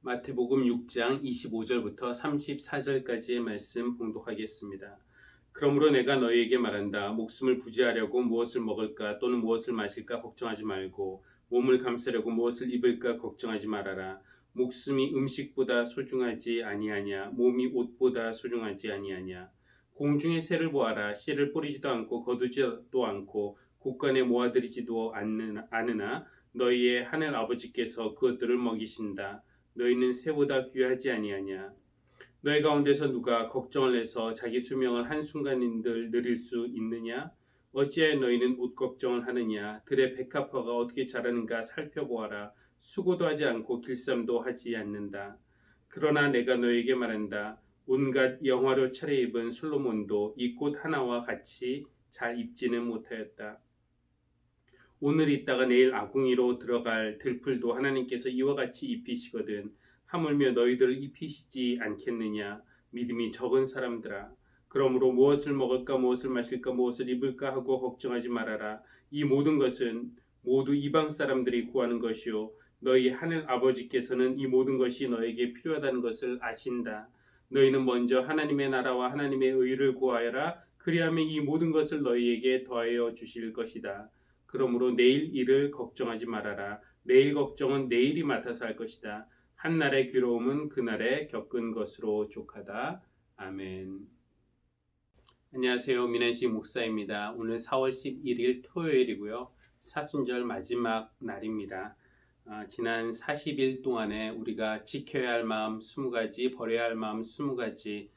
마태복음 6장 25절부터 34절까지의 말씀 봉독하겠습니다. 그러므로 내가 너희에게 말한다. 목숨을 부지하려고 무엇을 먹을까 또는 무엇을 마실까 걱정하지 말고 몸을 감싸려고 무엇을 입을까 걱정하지 말아라. 목숨이 음식보다 소중하지 아니하냐 몸이 옷보다 소중하지 아니하냐. 공중의 새를 보아라. 씨를 뿌리지도 않고 거두지도 않고 곳간에 모아들이지도 않으나 너희의 하늘 아버지께서 그것들을 먹이신다. 너희는 새보다 귀하지 아니하냐. 너희 가운데서 누가 걱정을 해서 자기 수명을 한순간인들 늘릴 수 있느냐. 어찌하여 너희는 옷 걱정을 하느냐. 들의 백합화가 어떻게 자라는가 살펴보아라. 수고도 하지 않고 길쌈도 하지 않는다. 그러나 내가 너희에게 말한다. 온갖 영화로 차려입은 솔로몬도 이 꽃 하나와 같이 잘 입지는 못하였다. 오늘 있다가 내일 아궁이로 들어갈 들풀도 하나님께서 이와 같이 입히시거든. 하물며 너희들을 입히시지 않겠느냐. 믿음이 적은 사람들아. 그러므로 무엇을 먹을까 무엇을 마실까 무엇을 입을까 하고 걱정하지 말아라. 이 모든 것은 모두 이방 사람들이 구하는 것이요 너희 하늘 아버지께서는 이 모든 것이 너에게 필요하다는 것을 아신다. 너희는 먼저 하나님의 나라와 하나님의 의를 구하여라. 그리하면 이 모든 것을 너희에게 더하여 주실 것이다. 그러므로 내일 일을 걱정하지 말아라. 내일 걱정은 내일이 맡아서 할 것이다. 한날의 괴로움은 그날에 겪은 것으로 족하다. 아멘. 안녕하세요. 민한식 목사입니다. 오늘 4월 11일 토요일이고요. 사순절 마지막 날입니다. 지난 40일 동안에 우리가 지켜야 할 마음 20가지, 버려야 할 마음 20가지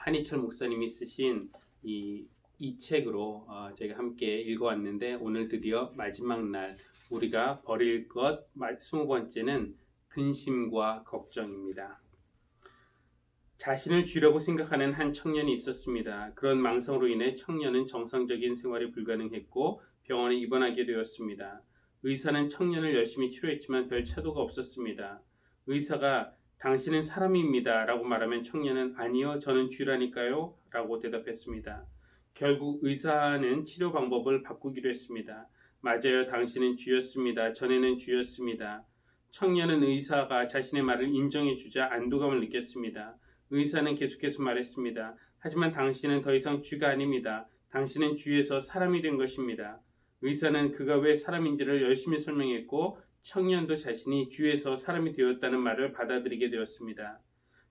한희철 목사님이 쓰신 이 책으로 저희가 함께 읽어왔는데 오늘 드디어 마지막 날 우리가 버릴 것 20번째는 근심과 걱정입니다. 자신을 죽이려고 생각하는 한 청년이 있었습니다. 그런 망상으로 인해 청년은 정상적인 생활이 불가능했고 병원에 입원하게 되었습니다. 의사는 청년을 열심히 치료했지만 별 차도가 없었습니다. 의사가 당신은 사람입니다 라고 말하면 청년은 아니요 저는 쥐라니까요 라고 대답했습니다. 결국 의사는 치료 방법을 바꾸기로 했습니다. 맞아요. 당신은 쥐였습니다. 전에는 쥐였습니다. 청년은 의사가 자신의 말을 인정해 주자 안도감을 느꼈습니다. 의사는 계속해서 말했습니다. 하지만 당신은 더 이상 쥐가 아닙니다. 당신은 쥐에서 사람이 된 것입니다. 의사는 그가 왜 사람인지를 열심히 설명했고 청년도 자신이 쥐에서 사람이 되었다는 말을 받아들이게 되었습니다.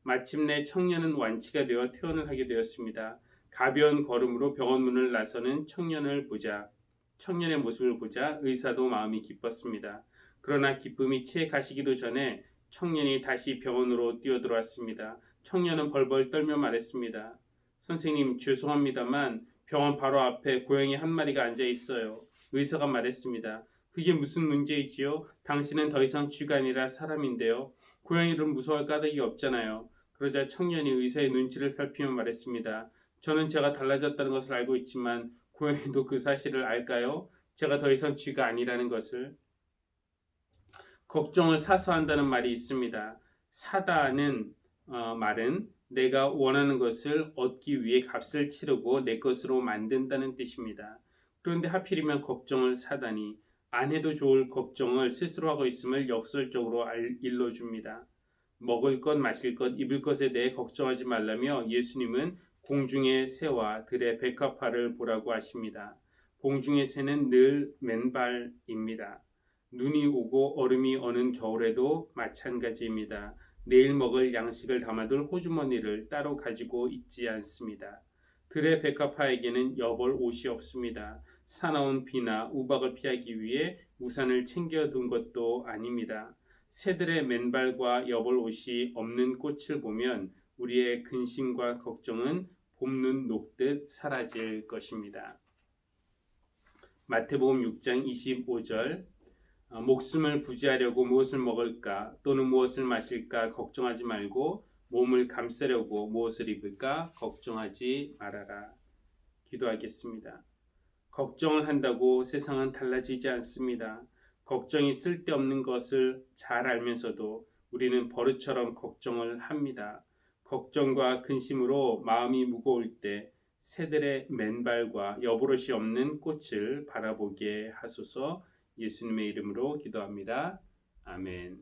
마침내 청년은 완치가 되어 퇴원을 하게 되었습니다. 가벼운 걸음으로 병원 문을 나서는 청년을 보자 청년의 모습을 보자 의사도 마음이 기뻤습니다. 그러나 기쁨이 채 가시기도 전에 청년이 다시 병원으로 뛰어들어왔습니다. 청년은 벌벌 떨며 말했습니다. 선생님 죄송합니다만 병원 바로 앞에 고양이 한 마리가 앉아 있어요. 의사가 말했습니다. 그게 무슨 문제이지요? 당신은 더 이상 쥐가 아니라 사람인데요. 고양이를 무서워할 까닭이 없잖아요. 그러자 청년이 의사의 눈치를 살피며 말했습니다. 저는 제가 달라졌다는 것을 알고 있지만 고양이도 그 사실을 알까요? 제가 더 이상 쥐가 아니라는 것을. 걱정을 사서 한다는 말이 있습니다. 사다는 말은 내가 원하는 것을 얻기 위해 값을 치르고 내 것으로 만든다는 뜻입니다. 그런데 하필이면 걱정을 사다니 안 해도 좋을 걱정을 스스로 하고 있음을 역설적으로 일러줍니다. 먹을 것, 마실 것, 입을 것에 대해 걱정하지 말라며 예수님은 공중의 새와 들의 백합화를 보라고 하십니다. 공중의 새는 늘 맨발입니다. 눈이 오고 얼음이 어는 겨울에도 마찬가지입니다. 내일 먹을 양식을 담아둘 호주머니를 따로 가지고 있지 않습니다. 들의 백합화에게는 여벌 옷이 없습니다. 사나운 비나 우박을 피하기 위해 우산을 챙겨둔 것도 아닙니다. 새들의 맨발과 여벌 옷이 없는 꽃을 보면 우리의 근심과 걱정은 봄눈 녹듯 사라질 것입니다. 마태복음 6장 25절 목숨을 부지하려고 무엇을 먹을까 또는 무엇을 마실까 걱정하지 말고 몸을 감싸려고 무엇을 입을까 걱정하지 말아라. 기도하겠습니다. 걱정을 한다고 세상은 달라지지 않습니다. 걱정이 쓸데없는 것을 잘 알면서도 우리는 버릇처럼 걱정을 합니다. 걱정과 근심으로 마음이 무거울 때 새들의 맨발과 여버릇이 없는 꽃을 바라보게 하소서. 예수님의 이름으로 기도합니다. 아멘.